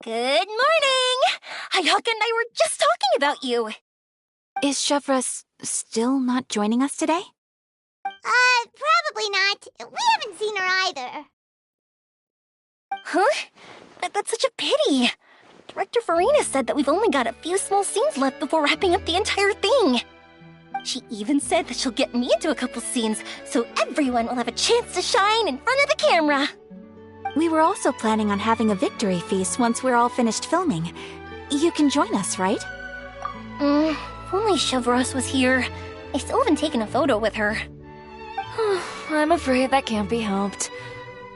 Good morning! Hayaka and I were just talking about you. Is Chevra still not joining us today? Probably not. We haven't seen her either. Huh? That's such a pity. Director Farina said that we've only got a few small scenes left before wrapping up the entire thing. She even said that she'll get me into a couple scenes, so everyone will have a chance to shine in front of the camera. We were also planning on having a victory feast once we're all finished filming. You can join us, right? If only Chevros was here. I still haven't taken a photo with her. I'm afraid that can't be helped.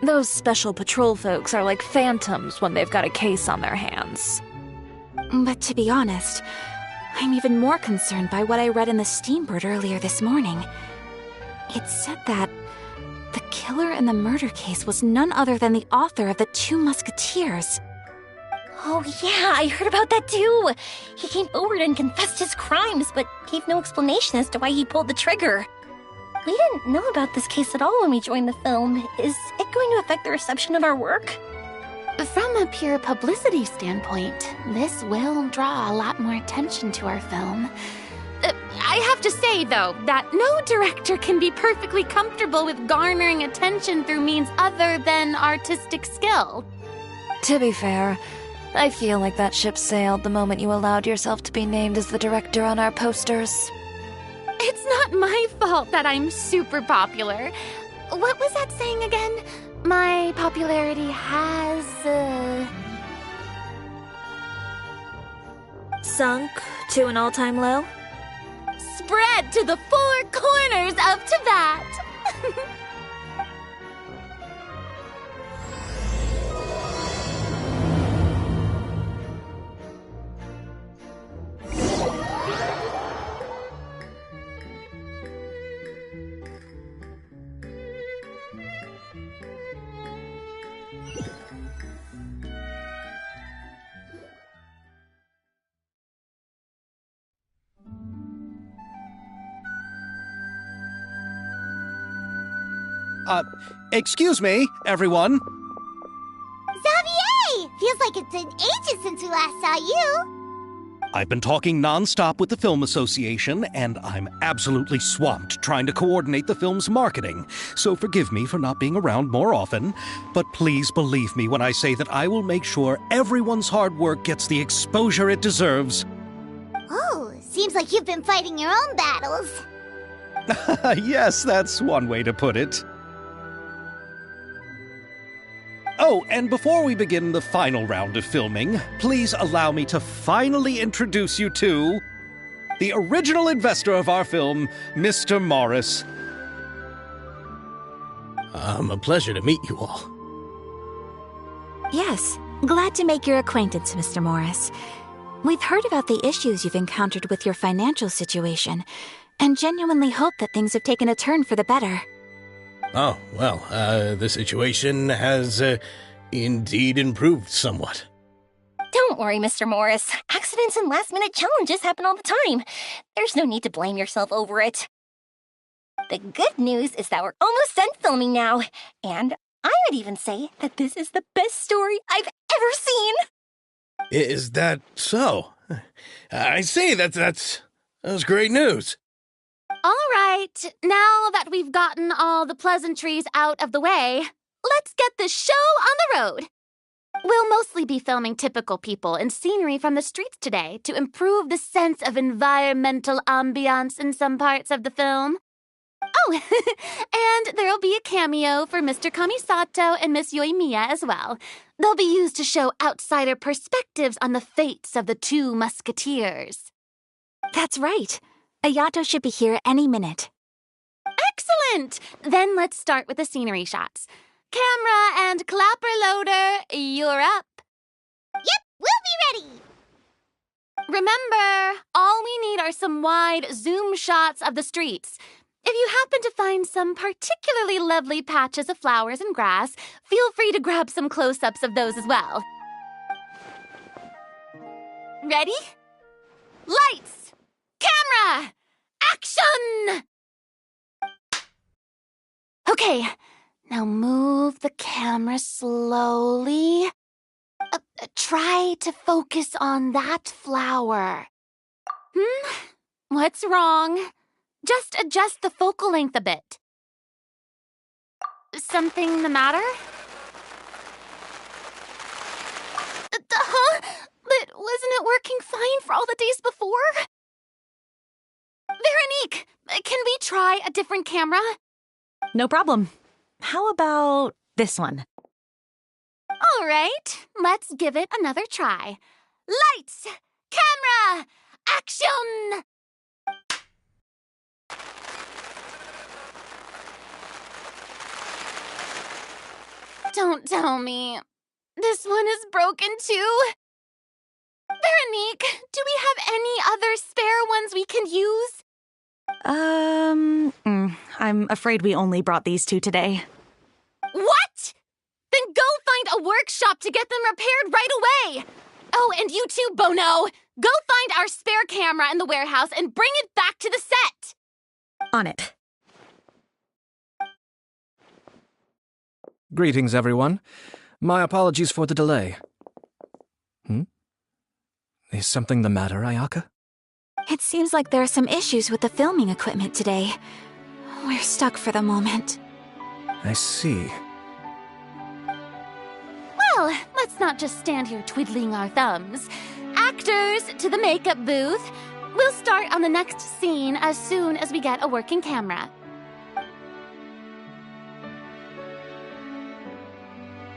Those special patrol folks are like phantoms when they've got a case on their hands. But to be honest, I'm even more concerned by what I read in the Steambird earlier this morning. It said that the killer in the murder case was none other than the author of the Two Musketeers. Oh yeah, I heard about that too. He came forward and confessed his crimes, but gave no explanation as to why he pulled the trigger. We didn't know about this case at all when we joined the film. Is it going to affect the reception of our work? From a pure publicity standpoint, this will draw a lot more attention to our film. I have to say, though, that no director can be perfectly comfortable with garnering attention through means other than artistic skill. To be fair, I feel like that ship sailed the moment you allowed yourself to be named as the director on our posters. It's not my fault that I'm super popular. What was that saying again? My popularity has, Sunk to an all-time low? spread to the four corners of Tibet. Excuse me, everyone. Xavier! Feels like it's been ages since we last saw you. I've been talking nonstop with the Film Association, and I'm absolutely swamped trying to coordinate the film's marketing. So forgive me for not being around more often, but please believe me when I say that I will make sure everyone's hard work gets the exposure it deserves. Oh, seems like you've been fighting your own battles. Yes, that's one way to put it. Oh, and before we begin the final round of filming, please allow me to finally introduce you to the original investor of our film, Mr. Morris. A pleasure to meet you all. Yes, glad to make your acquaintance, Mr. Morris. We've heard about the issues you've encountered with your financial situation, and genuinely hope that things have taken a turn for the better. Oh, well, the situation has, indeed improved somewhat. Don't worry, Mr. Morris. Accidents and last-minute challenges happen all the time. There's no need to blame yourself over it. The good news is that we're almost done filming now, and I would even say that this is the best story I've ever seen. Is that so? I say that's great news. All right, now that we've gotten all the pleasantries out of the way, let's get this show on the road. We'll mostly be filming typical people and scenery from the streets today to improve the sense of environmental ambiance in some parts of the film. Oh, and there'll be a cameo for Mr. Kamisato and Miss Yoimiya as well. They'll be used to show outsider perspectives on the fates of the Two Musketeers. That's right. Ayato should be here any minute. Excellent! Then let's start with the scenery shots. Camera and clapper loader, you're up. Yep, we'll be ready. Remember, all we need are some wide zoom shots of the streets. If you happen to find some particularly lovely patches of flowers and grass, feel free to grab some close-ups of those as well. Ready? Lights! Camera! Action! Okay, now move the camera slowly. Try to focus on that flower. What's wrong? Just adjust the focal length a bit. Something the matter? But wasn't it working fine for all the days before? Veronique, can we try a different camera? No problem. How about this one? All right, let's give it another try. Lights! Camera! Action! Don't tell me. This one is broken too. Veronique, do we have any other spare ones we can use? I'm afraid we only brought these two today. What? Then go find a workshop to get them repaired right away. Oh, and you too, Bono. Go find our spare camera in the warehouse and bring it back to the set. On it. Greetings, everyone. My apologies for the delay. Is something the matter, Ayaka? It seems like there are some issues with the filming equipment today. We're stuck for the moment. I see. Well, let's not just stand here twiddling our thumbs. Actors, to the makeup booth. We'll start on the next scene as soon as we get a working camera.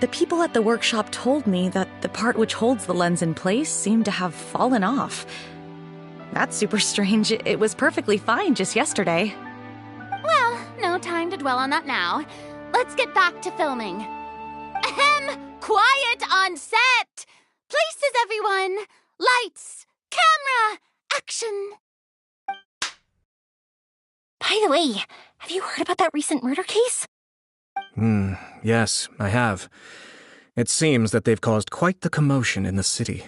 The people at the workshop told me that the part which holds the lens in place seemed to have fallen off. That's super strange. It was perfectly fine just yesterday. Well, no time to dwell on that now. Let's get back to filming. Ahem! Quiet on set! Places, everyone! Lights! Camera! Action! By the way, have you heard about that recent murder case? Yes, I have. It seems that they've caused quite the commotion in the city.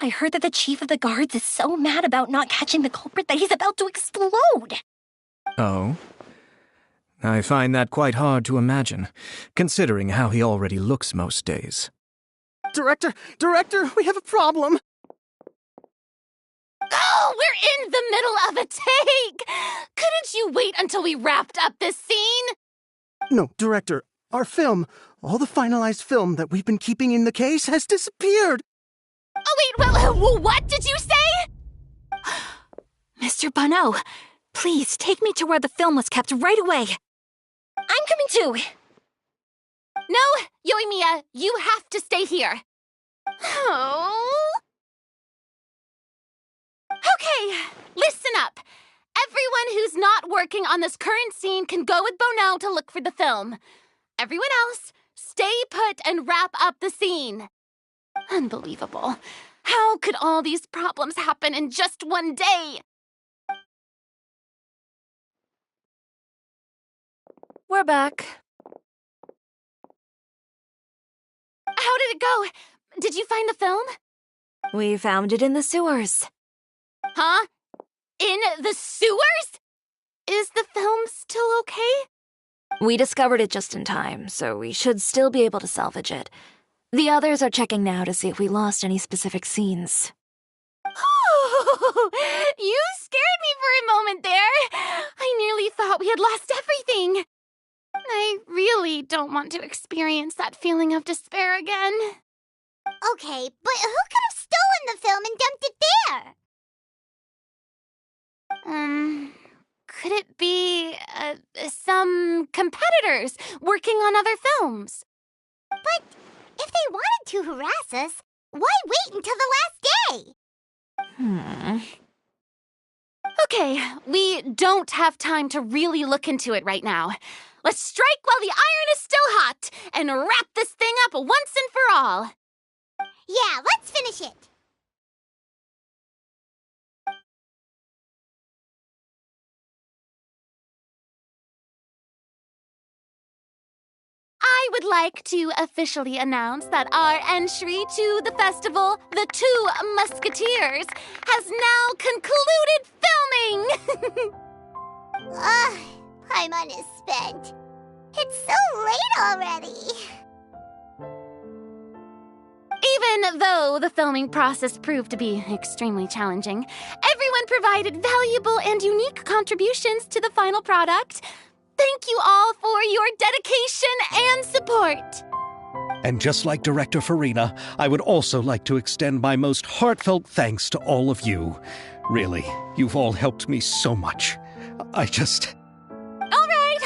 I heard that the chief of the guards is so mad about not catching the culprit that he's about to explode. Oh? I find that quite hard to imagine, considering how he already looks most days. Director, we have a problem. Oh, we're in the middle of a take! Couldn't you wait until we wrapped up this scene? No, Director, our film, all the finalized film that we've been keeping in the case has disappeared. Oh, wait, what did you say? Mr. Bono, please take me to where the film was kept right away. I'm coming too. No, Yoimiya, you have to stay here. Oh. Okay, listen up. Everyone who's not working on this current scene can go with Bono to look for the film. Everyone else, stay put and wrap up the scene. Unbelievable. How could all these problems happen in just one day? We're back. How did it go? Did you find the film? We found it in the sewers. Huh? In the sewers? Is the film still okay? We discovered it just in time, so we should still be able to salvage it. The others are checking now to see if we lost any specific scenes. Oh, you scared me for a moment there. I nearly thought we had lost everything. I really don't want to experience that feeling of despair again. Okay, but who could have stolen the film and dumped it there? Could it be, some competitors working on other films? But if they wanted to harass us, why wait until the last day? Okay, we don't have time to really look into it right now. Let's strike while the iron is still hot and wrap this thing up once and for all. Yeah, let's finish it. I would like to officially announce that our entry to the festival, The Two Musketeers, has now concluded filming! Paimon is spent. It's so late already. Even Even though the filming process proved to be extremely challenging, everyone provided valuable and unique contributions to the final product. Thank you all for your dedication and support. And just like Director Farina, I would also like to extend my most heartfelt thanks to all of you. Really, you've all helped me so much.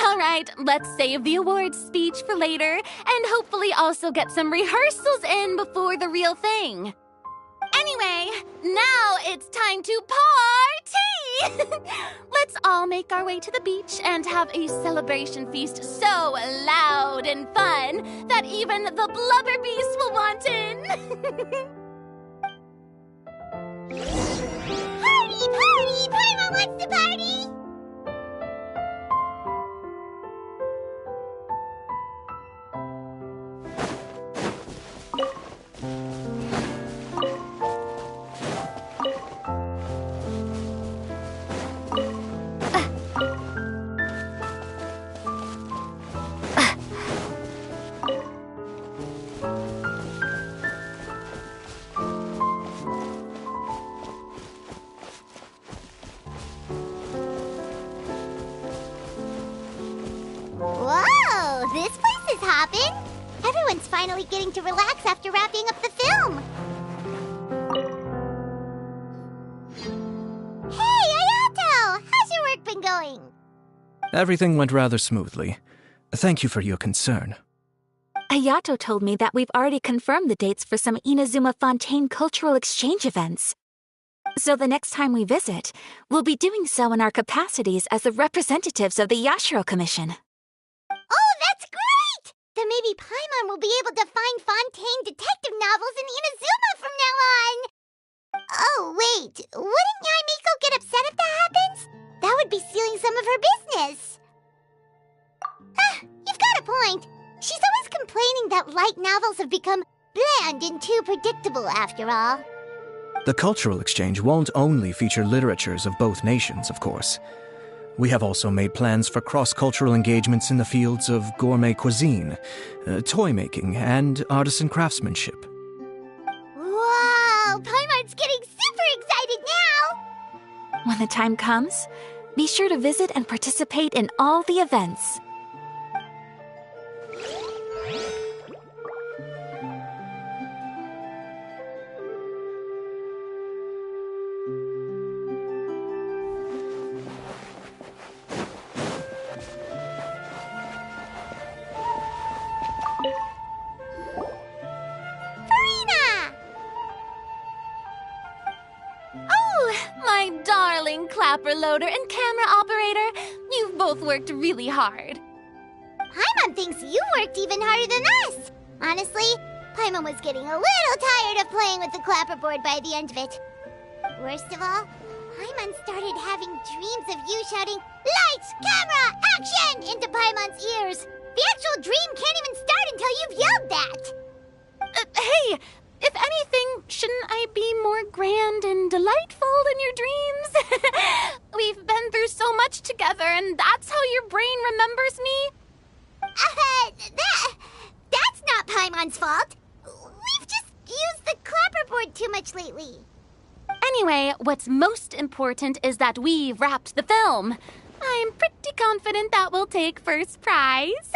All right, let's save the awards speech for later, and hopefully also get some rehearsals in before the real thing. Anyway, now it's time to party! Let's all make our way to the beach and have a celebration feast so loud and fun that even the blubber beast will want in. Party, party! Paimon wants to party! Whoa, this place is hopping. Everyone's finally getting to relax after wrapping up the film. Hey, Ayato! How's your work been going? Everything went rather smoothly. Thank you for your concern. Ayato told me that we've already confirmed the dates for some Inazuma Fontaine cultural exchange events. So the next time we visit, we'll be doing so in our capacities as the representatives of the Yashiro Commission. Oh, that's great! Then maybe Paimon will be able to find Fontaine detective novels in Inazuma from now on. Oh, wait. Wouldn't Yae Miko get upset if that happens? That would be stealing some of her business. You've got a point. She's always complaining that light novels have become bland and too predictable after all. The cultural exchange won't only feature literatures of both nations, of course. We have also made plans for cross-cultural engagements in the fields of gourmet cuisine, toy making, and artisan craftsmanship. Wow, Paimon's getting super excited now! When the time comes, be sure to visit and participate in all the events. My darling clapper loader and camera operator, you've both worked really hard. Paimon thinks you worked even harder than us. Honestly, Paimon was getting a little tired of playing with the clapperboard by the end of it. Worst of all, Paimon started having dreams of you shouting, "Lights, camera, action!" into Paimon's ears. The actual dream can't even start until you've yelled that. Hey, if anything, shouldn't I be more grand and delightful in your dreams? We've been through so much together, and that's how your brain remembers me? That's not Paimon's fault. We've just used the clapperboard too much lately. Anyway, what's most important is that we've wrapped the film. I'm pretty confident that we'll take first prize.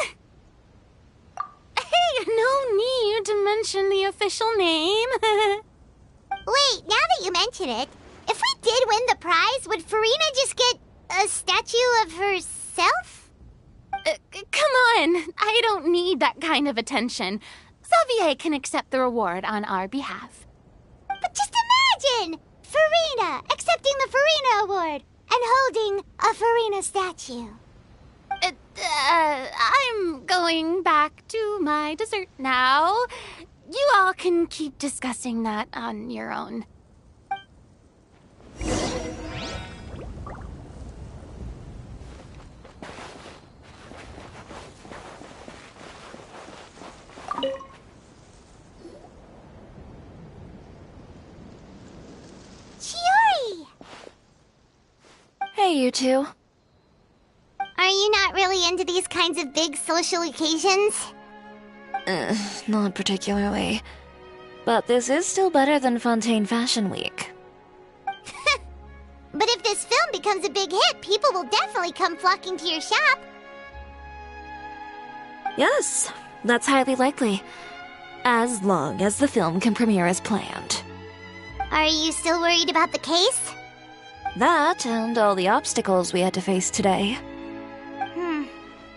Hey, no need to mention the official name. Wait, now that you mention it, if we did win the prize, would Farina just get a statue of herself? Come on, I don't need that kind of attention. Xavier can accept the reward on our behalf. But just imagine! Farina accepting the Farina Award and holding a Farina statue. I'm going back to my dessert now. You all can keep discussing that on your own. Chiori! Hey, you two. Are you not really into these kinds of big social occasions? Not particularly. But this is still better than Fontaine Fashion Week. But if this film becomes a big hit, people will definitely come flocking to your shop. Yes, that's highly likely. As long as the film can premiere as planned. Are you still worried about the case? That and all the obstacles we had to face today.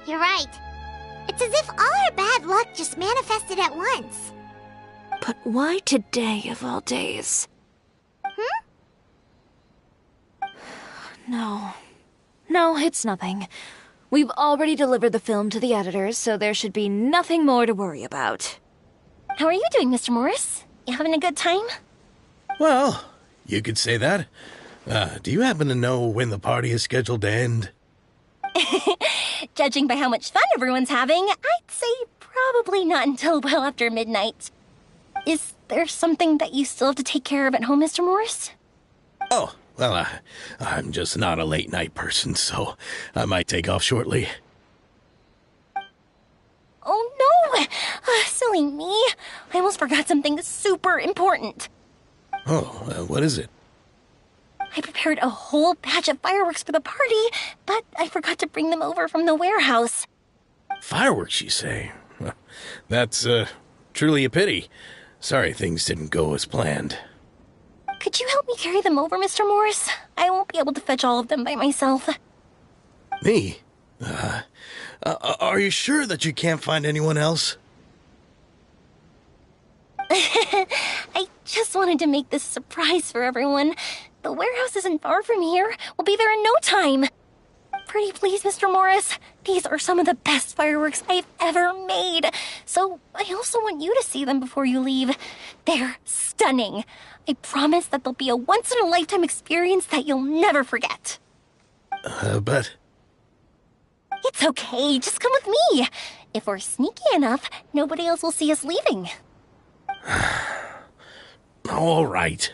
You're right. It's as if all our bad luck just manifested at once. But why today of all days? No, it's nothing. We've already delivered the film to the editors, so there should be nothing more to worry about. How are you doing, Mr. Morris? You having a good time? Well, you could say that. Do you happen to know when the party is scheduled to end? Judging by how much fun everyone's having, I'd say probably not until well after midnight. Is there something that you still have to take care of at home, Mr. Morris? Oh, well, I'm just not a late-night person, so I might take off shortly. Oh, no! Silly me. I almost forgot something super important. Oh, what is it? I prepared a whole batch of fireworks for the party, but I forgot to bring them over from the warehouse. Fireworks, you say? Well, that's, truly a pity. Sorry things didn't go as planned. Could you help me carry them over, Mr. Morris? I won't be able to fetch all of them by myself. Me? Are you sure that you can't find anyone else? I just wanted to make this a surprise for everyone. The warehouse isn't far from here. We'll be there in no time. Pretty please, Mr. Morris. These are some of the best fireworks I've ever made. So I also want you to see them before you leave. They're stunning. I promise that they'll be a once-in-a-lifetime experience that you'll never forget. But... It's okay. Just come with me. If we're sneaky enough, nobody else will see us leaving. All right.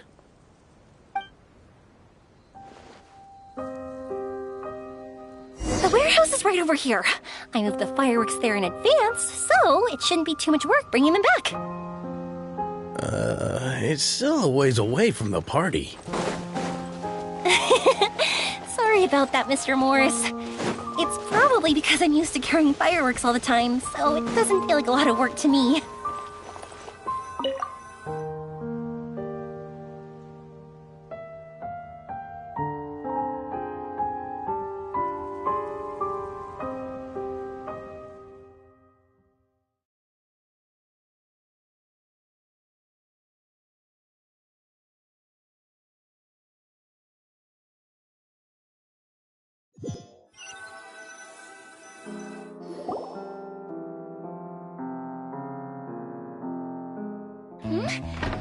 The warehouse is right over here. I moved the fireworks there in advance, so it shouldn't be too much work bringing them back. It's still a ways away from the party. Sorry about that, Mr. Morris. It's probably because I'm used to carrying fireworks all the time, so it doesn't feel like a lot of work to me.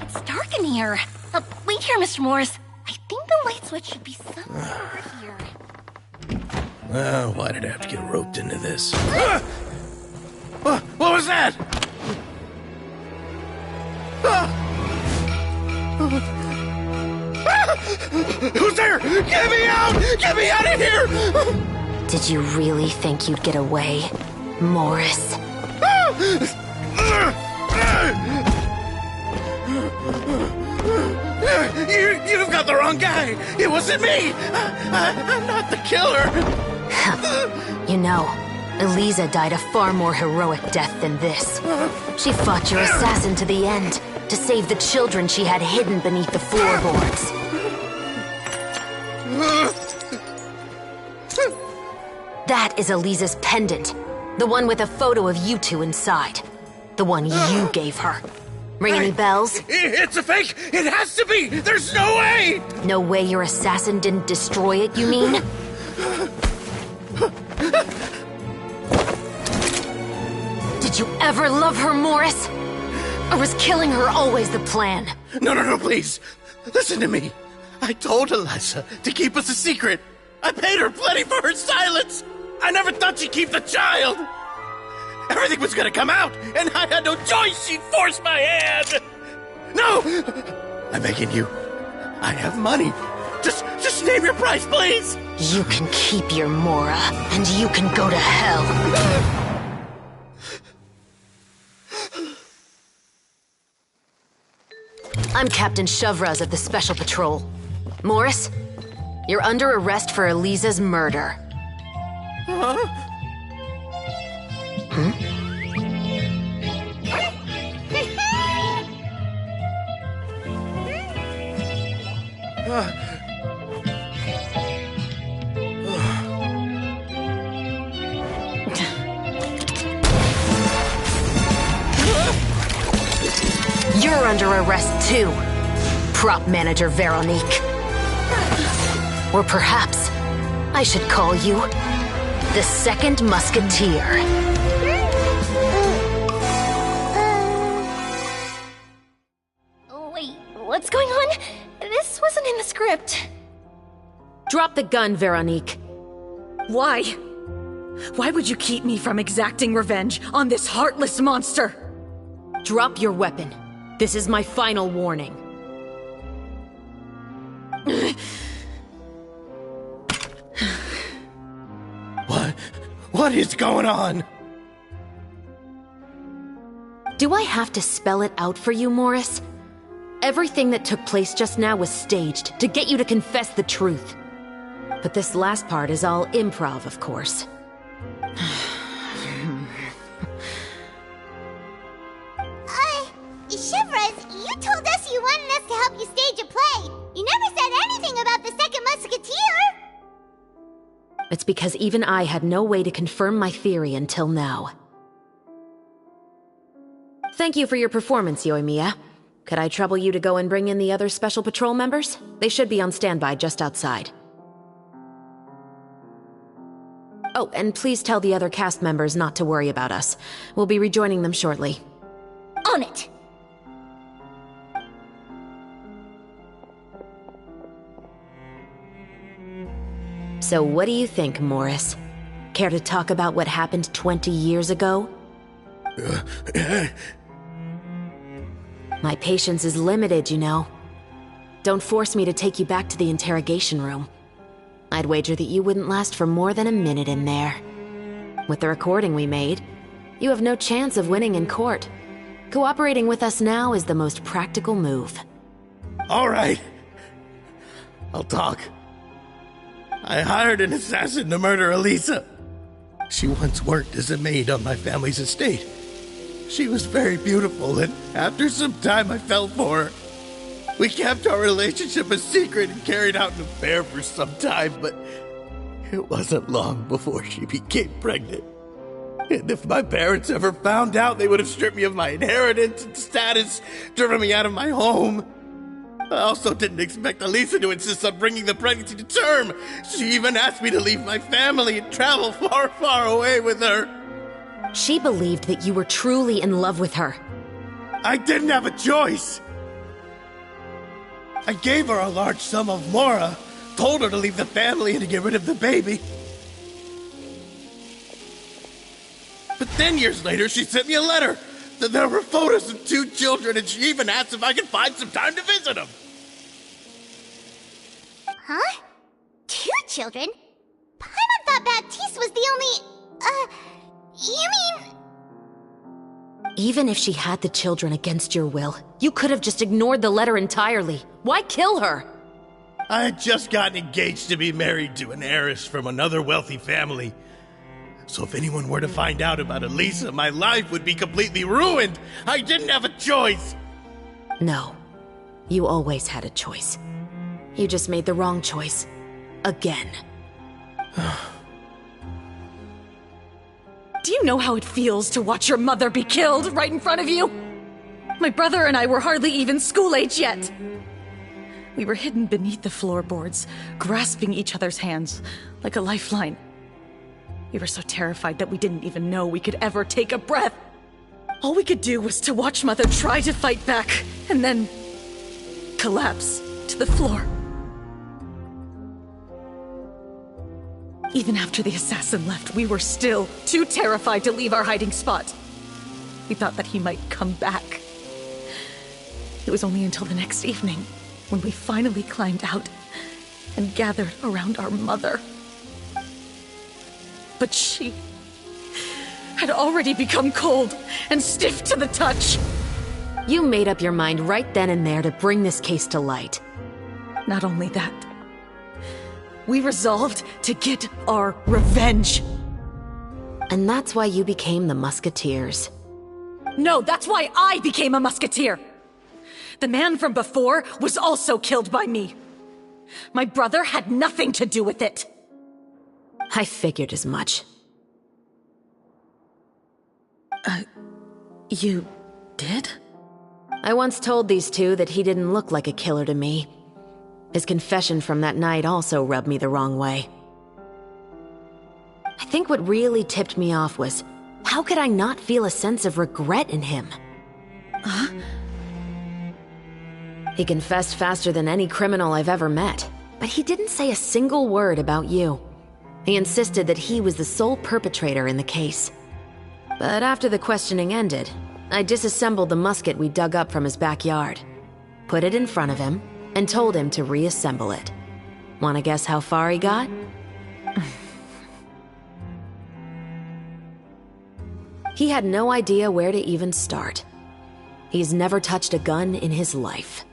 It's dark in here. Wait here, Mr. Morris. I think the light switch should be somewhere over here. Why did I have to get roped into this? What was that? Who's there? Get me out! Get me out of here! Did you really think you'd get away, Morris? You've got the wrong guy. It wasn't me. I'm not the killer. You know, Eliza died a far more heroic death than this. She fought your assassin to the end, to save the children she had hidden beneath the floorboards. That is Eliza's pendant. The one with a photo of you two inside. The one you gave her. Ring any bells? It's a fake! It has to be! There's no way! No way your assassin didn't destroy it, you mean? Did you ever love her, Morris? Or was killing her always the plan? No, please. Listen to me. I told Eliza to keep us a secret. I paid her plenty for her silence. I never thought she'd keep the child. Everything was gonna come out, and I had no choice. She forced my hand. No! I'm begging you. I have money. Just name your price, please. You can keep your Mora, and you can go to hell. I'm Captain Shovraz of the Special Patrol. Morris, you're under arrest for Eliza's murder. Huh? You're under arrest too, prop manager Veronique. Or perhaps I should call you the Second Musketeer. Wait, what's going on? This wasn't in the script. Drop the gun, Veronique. Why? Why would you keep me from exacting revenge on this heartless monster? Drop your weapon. This is my final warning. What is going on? Do I have to spell it out for you, Morris? Everything that took place just now was staged to get you to confess the truth. But this last part is all improv, of course. Shovraz, you told us you wanted us to help you stage a play. You never said anything about the Second Musketeer. It's because even I had no way to confirm my theory until now. Thank you for your performance, Yoimiya. Could I trouble you to go and bring in the other Special Patrol members? They should be on standby just outside. Oh, and please tell the other cast members not to worry about us. We'll be rejoining them shortly. On it! So what do you think, Morris? Care to talk about what happened 20 years ago? My patience is limited, you know. Don't force me to take you back to the interrogation room. I'd wager that you wouldn't last for more than a minute in there. With the recording we made, you have no chance of winning in court. Cooperating with us now is the most practical move. All right. I'll talk. I hired an assassin to murder Eliza. She once worked as a maid on my family's estate. She was very beautiful, and after some time I fell for her. We kept our relationship a secret and carried out an affair for some time, but it wasn't long before she became pregnant. And if my parents ever found out, they would have stripped me of my inheritance and status, driven me out of my home. I also didn't expect Eliza to insist on bringing the pregnancy to term. She even asked me to leave my family and travel far, far away with her. She believed that you were truly in love with her. I didn't have a choice. I gave her a large sum of mora, told her to leave the family and to get rid of the baby. But then years later, she sent me a letter. There were photos of 2 children, and she even asked if I could find some time to visit them. Huh? 2 children? Paimon thought Baptiste was the only... You mean... Even if she had the children against your will, you could have just ignored the letter entirely. Why kill her? I had just gotten engaged to be married to an heiress from another wealthy family. So if anyone were to find out about Eliza, my life would be completely ruined. I didn't have a choice. No. You always had a choice. You just made the wrong choice. Again. Do you know how it feels to watch your mother be killed right in front of you? My brother and I were hardly even school age yet. We were hidden beneath the floorboards, grasping each other's hands like a lifeline. We were so terrified that we didn't even know we could ever take a breath. All we could do was to watch Mother try to fight back, and then collapse to the floor. Even after the assassin left, we were still too terrified to leave our hiding spot. We thought that he might come back. It was only until the next evening when we finally climbed out and gathered around our mother. But she had already become cold and stiff to the touch. You made up your mind right then and there to bring this case to light. Not only that, we resolved to get our revenge. And that's why you became the Musketeers. No, that's why I became a musketeer. The man from before was also killed by me. My brother had nothing to do with it. I figured as much. You did? I once told these two that he didn't look like a killer to me. His confession from that night also rubbed me the wrong way. I think what really tipped me off was, how could I not feel a sense of regret in him? Huh? He confessed faster than any criminal I've ever met, but he didn't say a single word about you. He insisted that he was the sole perpetrator in the case. But after the questioning ended, I disassembled the musket we dug up from his backyard, put it in front of him, and told him to reassemble it. Wanna guess how far he got? He had no idea where to even start. He's never touched a gun in his life.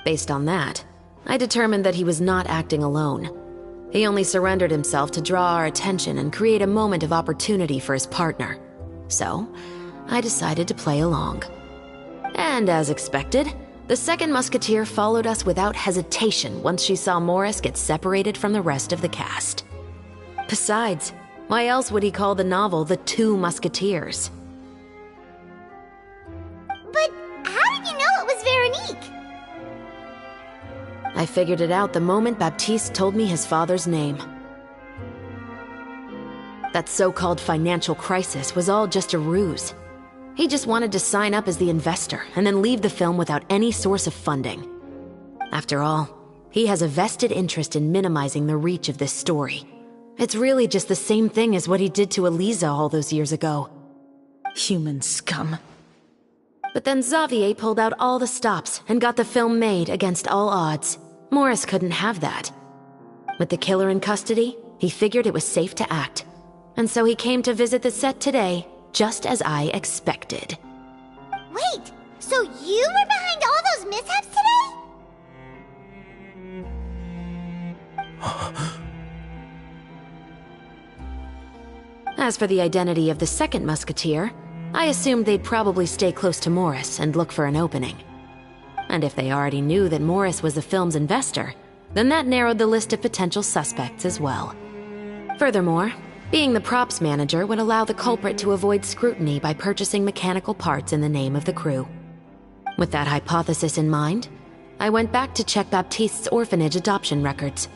Based on that, I determined that he was not acting alone. He only surrendered himself to draw our attention and create a moment of opportunity for his partner. So, I decided to play along. And as expected, the second musketeer followed us without hesitation once she saw Morris get separated from the rest of the cast. Besides, why else would he call the novel The Two Musketeers? But how did you know it was Veronique? I figured it out the moment Baptiste told me his father's name. That so-called financial crisis was all just a ruse. He just wanted to sign up as the investor and then leave the film without any source of funding. After all, he has a vested interest in minimizing the reach of this story. It's really just the same thing as what he did to Eliza all those years ago. Human scum. But then Xavier pulled out all the stops and got the film made against all odds. Morris couldn't have that. With the killer in custody, he figured it was safe to act. And so he came to visit the set today, just as I expected. Wait, so you were behind all those mishaps today? As for the identity of the second musketeer, I assumed they'd probably stay close to Morris and look for an opening. And if they already knew that Morris was the film's investor, then that narrowed the list of potential suspects as well. Furthermore, being the props manager would allow the culprit to avoid scrutiny by purchasing mechanical parts in the name of the crew. With that hypothesis in mind, I went back to check Baptiste's orphanage adoption records.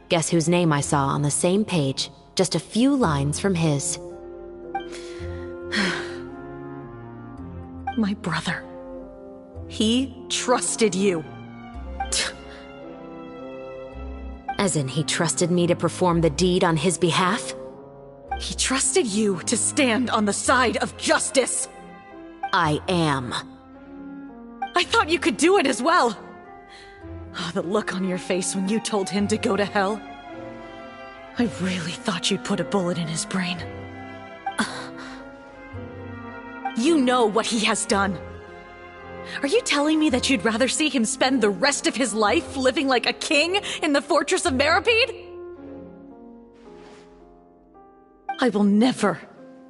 Guess whose name I saw on the same page, just a few lines from his. My brother. He trusted you. As in, he trusted me to perform the deed on his behalf? He trusted you to stand on the side of justice. I am. I thought you could do it as well. Oh, the look on your face when you told him to go to hell. I really thought you'd put a bullet in his brain. You know what he has done. Are you telling me that you'd rather see him spend the rest of his life living like a king in the fortress of Meripede? I will never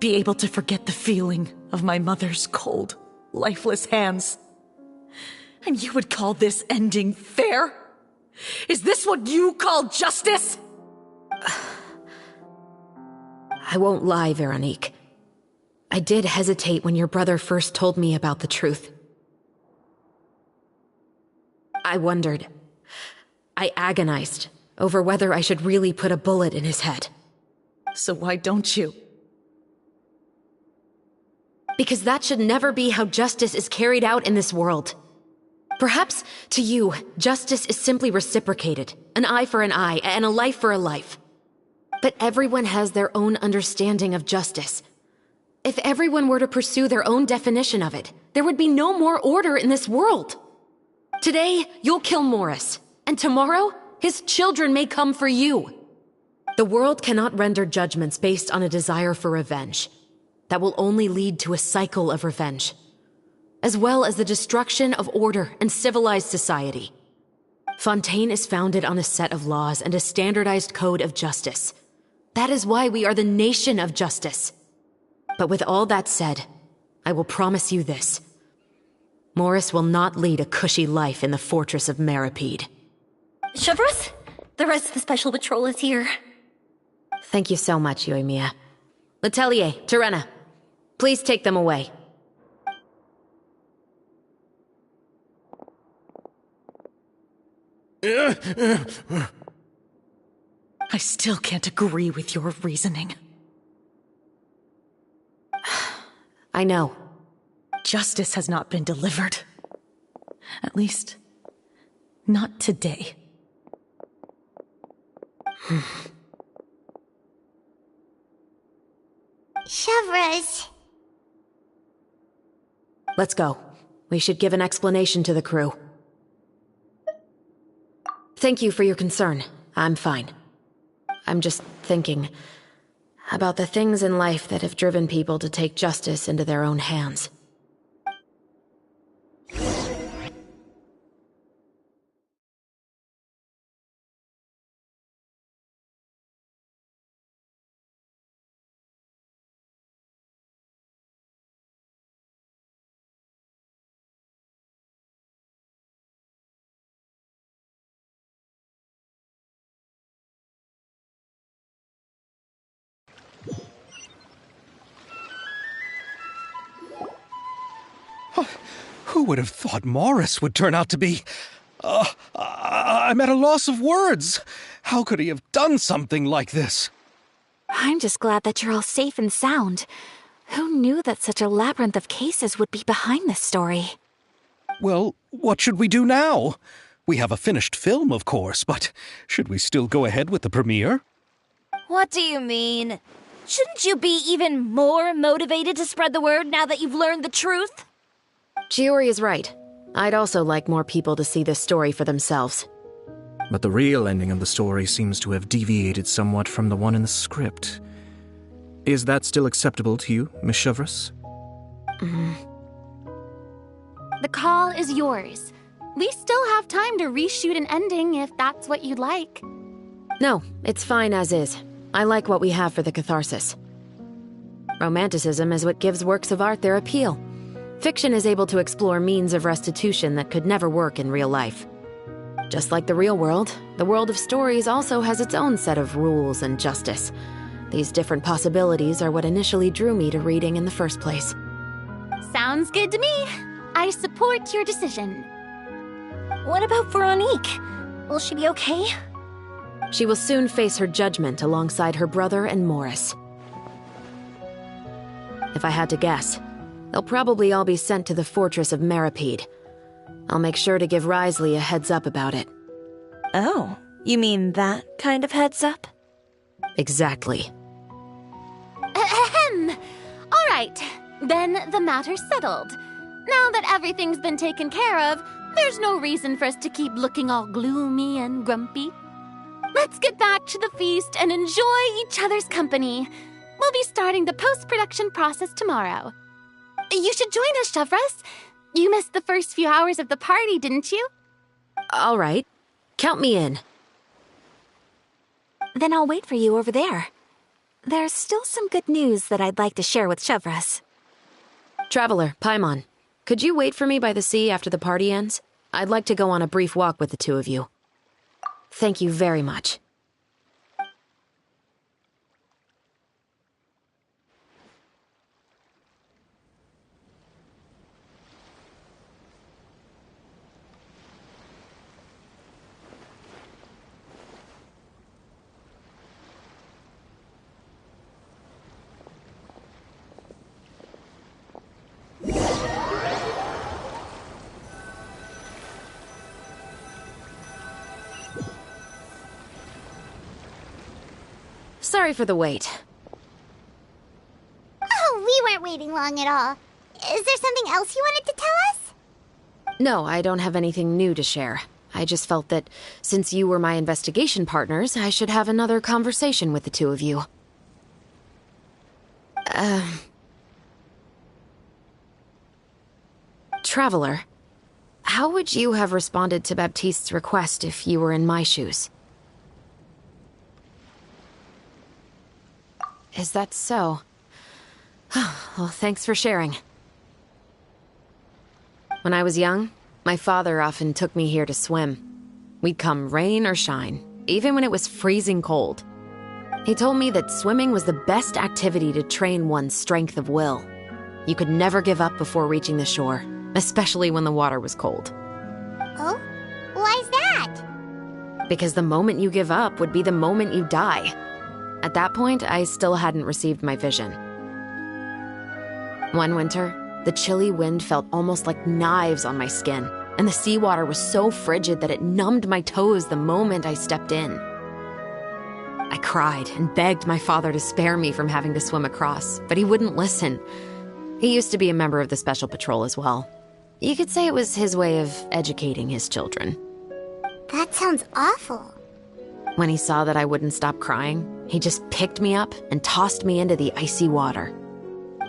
be able to forget the feeling of my mother's cold, lifeless hands. And you would call this ending fair? Is this what you call justice? I won't lie, Veronique. I did hesitate when your brother first told me about the truth. I wondered. I agonized over whether I should really put a bullet in his head. So why don't you? Because that should never be how justice is carried out in this world. Perhaps, to you, justice is simply reciprocated. An eye for an eye, and a life for a life. But everyone has their own understanding of justice. If everyone were to pursue their own definition of it, there would be no more order in this world. Today, you'll kill Morris, and tomorrow, his children may come for you. The world cannot render judgments based on a desire for revenge. That will only lead to a cycle of revenge. as well as the destruction of order and civilized society. Fontaine is founded on a set of laws and a standardized code of justice. That is why we are the nation of justice. But with all that said, I will promise you this. Morris will not lead a cushy life in the fortress of Meripede. Chevros, the rest of the Special Patrol is here. Thank you so much, Yoimiya. Letelier, Terena, please take them away. I still can't agree with your reasoning. I know. Justice has not been delivered. At least, not today. Chevros. Let's go. We should give an explanation to the crew. Thank you for your concern. I'm fine. I'm just thinking about the things in life that have driven people to take justice into their own hands. Who would have thought Morris would turn out to be... I'm at a loss of words. How could he have done something like this? I'm just glad that you're all safe and sound. Who knew that such a labyrinth of cases would be behind this story? Well, what should we do now? We have a finished film, of course, but should we still go ahead with the premiere? What do you mean? Shouldn't you be even more motivated to spread the word now that you've learned the truth? Chiori is right. I'd also like more people to see this story for themselves. But the real ending of the story seems to have deviated somewhat from the one in the script. Is that still acceptable to you, Miss Chevros? The call is yours. We still have time to reshoot an ending if that's what you'd like. No, it's fine as is. I like what we have for the catharsis. Romanticism is what gives works of art their appeal. Fiction is able to explore means of restitution that could never work in real life. Just like the real world, the world of stories also has its own set of rules and justice. These different possibilities are what initially drew me to reading in the first place. Sounds good to me. I support your decision. What about Veronique? Will she be okay? She will soon face her judgment alongside her brother and Morris. If I had to guess, they'll probably all be sent to the fortress of Meripede. I'll make sure to give Risley a heads up about it. Oh, you mean that kind of heads up? Exactly. Ahem. All right, then the matter's settled. Now that everything's been taken care of, there's no reason for us to keep looking all gloomy and grumpy. Let's get back to the feast and enjoy each other's company. We'll be starting the post-production process tomorrow. You should join us, Chevros. You missed the first few hours of the party, didn't you? All right. Count me in. Then I'll wait for you over there. There's still some good news that I'd like to share with Chevros. Traveler, Paimon, could you wait for me by the sea after the party ends? I'd like to go on a brief walk with the two of you. Thank you very much. Sorry for the wait. Oh, we weren't waiting long at all. Is there something else you wanted to tell us? No, I don't have anything new to share. I just felt that since you were my investigation partners, I should have another conversation with the two of you. Traveler, how would you have responded to Baptiste's request if you were in my shoes? Is that so? Well, thanks for sharing. When I was young, my father often took me here to swim. We'd come rain or shine, even when it was freezing cold. He told me that swimming was the best activity to train one's strength of will. You could never give up before reaching the shore, especially when the water was cold. Oh? Why's that? Because the moment you give up would be the moment you die. At that point, I still hadn't received my vision. One winter, the chilly wind felt almost like knives on my skin, and the seawater was so frigid that it numbed my toes the moment I stepped in. I cried and begged my father to spare me from having to swim across, but he wouldn't listen. He used to be a member of the Special Patrol as well. You could say it was his way of educating his children. That sounds awful. When he saw that I wouldn't stop crying, he just picked me up and tossed me into the icy water.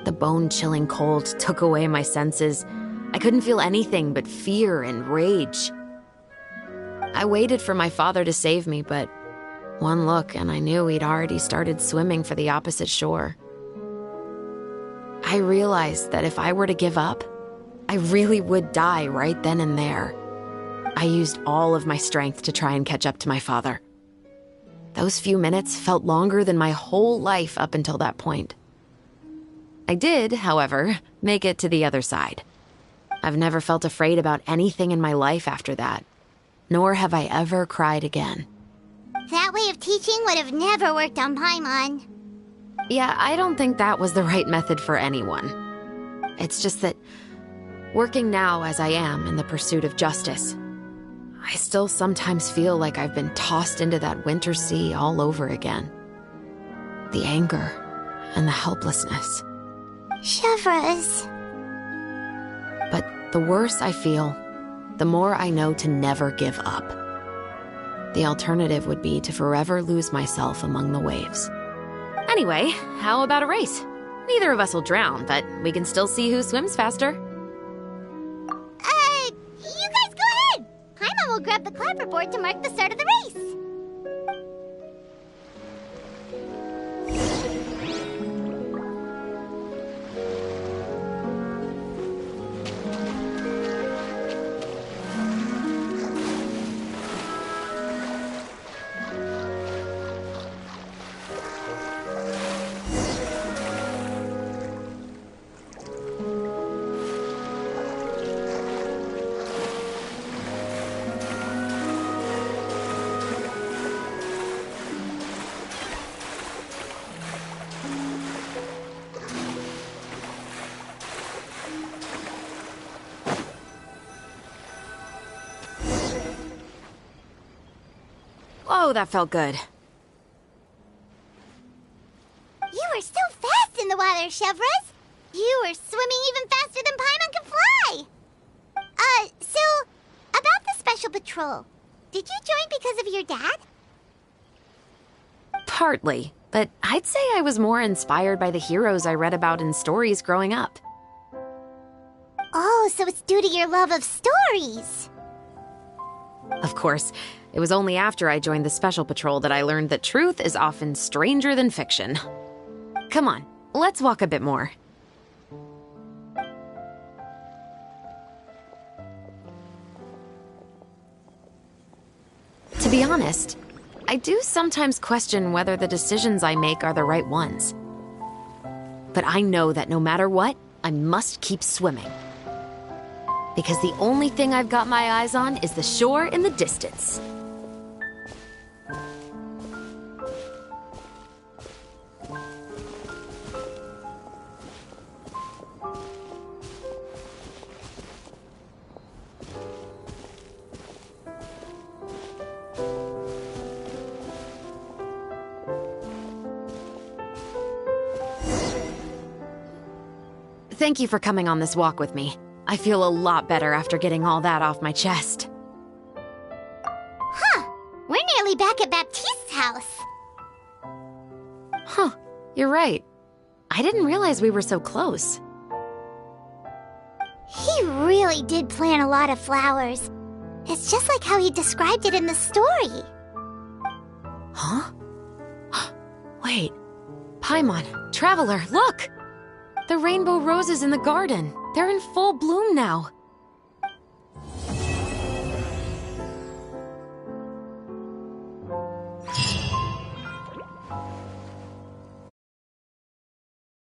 The bone-chilling cold took away my senses. I couldn't feel anything but fear and rage. I waited for my father to save me, but one look and I knew he'd already started swimming for the opposite shore. I realized that if I were to give up, I really would die right then and there. I used all of my strength to try and catch up to my father. Those few minutes felt longer than my whole life up until that point. I did, however, make it to the other side. I've never felt afraid about anything in my life after that, nor have I ever cried again. That way of teaching would have never worked on Paimon. Yeah, I don't think that was the right method for anyone. It's just that, working now as I am in the pursuit of justice, I still sometimes feel like I've been tossed into that winter sea all over again. The anger and the helplessness. Chevreuse. But the worse I feel, the more I know to never give up. The alternative would be to forever lose myself among the waves. Anyway, how about a race? Neither of us will drown, but we can still see who swims faster. You guys go ahead! Paimon will grab the clapperboard to mark the start of the race. Oh, that felt good. You were so fast in the water, Chevreuse. You were swimming even faster than Paimon can fly. So, about the Special Patrol, did you join because of your dad? Partly, but I'd say I was more inspired by the heroes I read about in stories growing up. Oh, so it's due to your love of stories. Of course, it was only after I joined the Special Patrol that I learned that truth is often stranger than fiction. Come on, let's walk a bit more. To be honest, I do sometimes question whether the decisions I make are the right ones. But I know that no matter what, I must keep swimming. Because the only thing I've got my eyes on is the shore in the distance. Thank you for coming on this walk with me. I feel a lot better after getting all that off my chest. Huh. We're nearly back at Baptiste's house. Huh. You're right. I didn't realize we were so close. He really did plant a lot of flowers. It's just like how he described it in the story. Huh? Wait. Paimon, Traveler, look! The rainbow roses in the garden. They're in full bloom now.